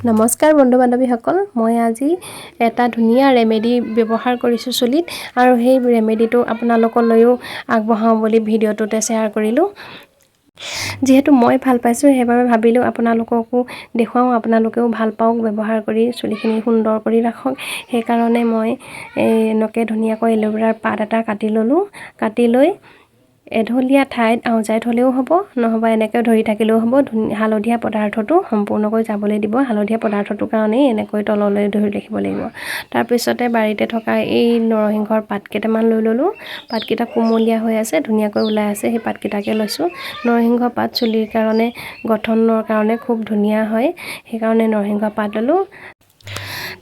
নমস্কাৰ বন্ধু বান্ধৱীসকল, মই আজি এটা ধুনীয়া ৰেমেডি ব্যৱহাৰ কৰিছোঁ চুলিত আৰু সেই ৰেমেডিটো আপোনালোকলৈও আগবঢ়াওঁ বুলি ভিডিঅ'টোতে শ্বেয়াৰ কৰিলোঁ। যিহেতু মই ভাল পাইছোঁ সেইবাবে ভাবিলোঁ আপোনালোককো দেখুৱাওঁ, আপোনালোকেও ভাল পাওক, ব্যৱহাৰ কৰি চুলিখিনি সুন্দৰ কৰি ৰাখক। সেইকাৰণে মই এনেকৈ ধুনীয়াকৈ এল'ভেৰাৰ পাত এটা কাটি ল'লোঁ। কাটি লৈ এঢলীয়া ঠাইত আউজাই থ'লেও হ'ব, নহ'বা এনেকৈ ধৰি থাকিলেও হ'ব। হালধীয়া পদাৰ্থটো সম্পূৰ্ণকৈ যাবলৈ দিব। হালধীয়া পদাৰ্থটোৰ কাৰণেই এনেকৈ তললৈ ধৰি ৰাখিব লাগিব। তাৰপিছতে বাৰীতে থকা এই নৰসিংহৰ পাত কেইটামান লৈ ল'লোঁ। পাতকেইটা কুমলীয়া হৈ আছে, ধুনীয়াকৈ ওলাই আছে, সেই পাতকেইটাকে লৈছোঁ। নৰসিংহ পাত চুলিৰ কাৰণে গঠনৰ কাৰণে খুব ধুনীয়া হয়, সেইকাৰণে নৰসিংহ পাত ল'লোঁ।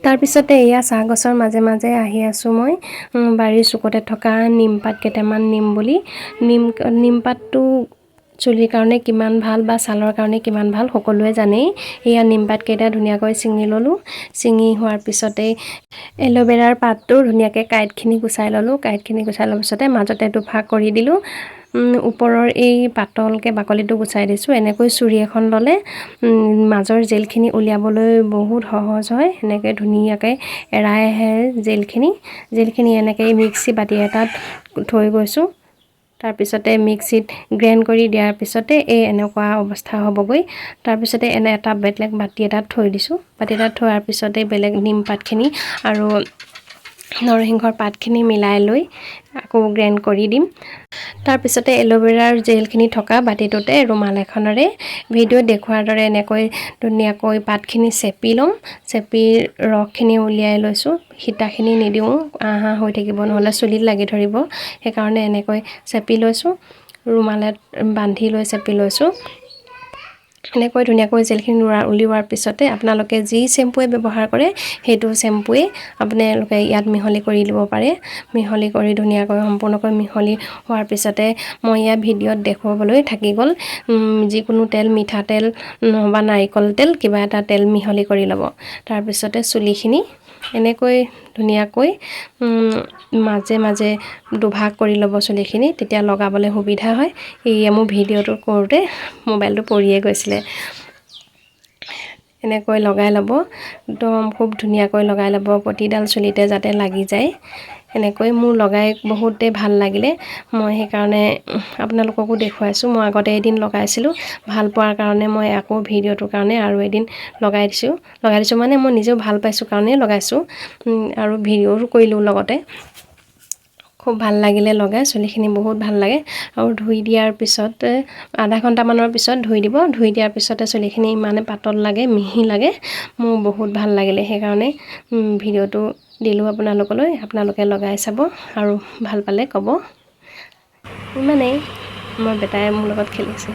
তাৰপিছতে এয়া চাহ গছৰ মাজে মাজে আহি আছোঁ মই বাৰীৰ চুকতে থকা নিমপাত কেইটামান নিম বুলি। নিমপাতটো চুলিৰ কাৰণে কিমান ভাল বা ছালৰ কাৰণে কিমান ভাল সকলোৱে জানেই। এয়া নিমপাতকেইটা ধুনীয়াকৈ ছিঙি ল'লোঁ। ছিঙি হোৱাৰ পিছতেই এল'ভেৰাৰ পাতটো ধুনীয়াকৈ কাঁইটখিনি গুচাই ল'লোঁ। কাঁইটখিনি গুচাই লোৱাৰ পিছতে মাজতে দুভাগ কৰি দিলোঁ। ওপৰৰ এই পাতলকৈ বাকলিটো গুচাই দিছোঁ। এনেকৈ চুৰি এখন ল'লে মাজৰ জেলখিনি উলিয়াবলৈ বহুত সহজ হয়। এনেকৈ ধুনীয়াকৈ এৰাই আহে জেলখিনি এনেকৈ মিক্সি বাতি এটাত থৈ গৈছোঁ। তাৰপিছতে মিক্সিত গ্ৰাইণ্ড কৰি দিয়াৰ পিছতে এই এনেকুৱা অৱস্থা হ'বগৈ। তাৰপিছতে এনে এটা বেলেগ বাতি এটাত থৈ দিছোঁ। বাতি এটাত থোৱাৰ পিছতে বেলেগ নিম পাতখিনি আৰু নৰসিংহৰ পাতখিনি মিলাই লৈ আকৌ গ্ৰাইণ্ড কৰি দিম। তাৰপিছতে এল'ভেৰাৰ জেলখিনি থকা বাতিটোতে ৰুমাল এখনেৰে ভিডিঅ'ত দেখুওৱাৰ দৰে এনেকৈ ধুনীয়াকৈ পাতখিনি চেপি ল'ম। চেপি ৰসখিনি উলিয়াই লৈছোঁ। সীতাখিনি নিদিওঁ, আহা হৈ থাকিব, নহ'লে চুলিত লাগি ধৰিব। সেইকাৰণে এনেকৈ চেপি লৈছোঁ, ৰুমালত বান্ধি লৈ চেপি লৈছোঁ। এনেকৈ ধুনীয়াকৈ জেলখিনি উলিওৱাৰ পিছতে আপোনালোকে যি চেম্পুৱে ব্যৱহাৰ কৰে সেইটো চেম্পুৱে আপোনালোকে ইয়াত মিহলি কৰি দিব পাৰে। মিহলি কৰি ধুনীয়াকৈ সম্পূৰ্ণকৈ মিহলি হোৱাৰ পিছতে মই ইয়াত ভিডিঅ'ত দেখুৱাবলৈ থাকি গ'ল যিকোনো তেল, মিঠাতেল বা নাৰিকল তেল, কিবা এটা তেল মিহলি কৰি ল'ব। তাৰপিছতে চুলিখিনি এনেকৈ ধুনীয়াকৈ মাজে মাজে দুভাগ কৰি ল'ব চুলিখিনি, তেতিয়া লগাবলৈ সুবিধা হয়। এয়া মোৰ ভিডিঅ'টো কৰোঁতে মোবাইলটো পৰিয়ে গৈছিলে। এনেকৈ লগাই ল'ব, একদম খুব ধুনীয়াকৈ লগাই ল'ব, প্ৰতিডাল চুলিতে যাতে লাগি যায়। এনেকৈ মোৰ লগাই বহুতেই ভাল লাগিলে, মই সেইকাৰণে আপোনালোককো দেখুৱাইছোঁ। মই আগতে এদিন লগাইছিলোঁ, ভাল পোৱাৰ কাৰণে মই আকৌ ভিডিঅ'টোৰ কাৰণে আৰু এদিন লগাই দিছোঁ মানে মই নিজেও ভাল পাইছোঁ কাৰণেই লগাইছোঁ আৰু ভিডিঅ'টো কৰিলোঁ লগতে। খুব ভাল লাগিলে লগাই, চুলিখিনি বহুত ভাল লাগে। আৰু ধুই দিয়াৰ পিছতে আধা ঘণ্টামানৰ পিছত ধুই দিব। ধুই দিয়াৰ পিছতে চুলিখিনি ইমানে পাতল লাগে, মিহি লাগে, মোৰ বহুত ভাল লাগিলে। সেইকাৰণে ভিডিঅ'টো দিলোঁ আপোনালোকলৈ, আপোনালোকে লগাই চাব আৰু ভাল পালে ক'ব। ইমানেই, মোৰ বেটাই মোৰ লগত খেলিছে।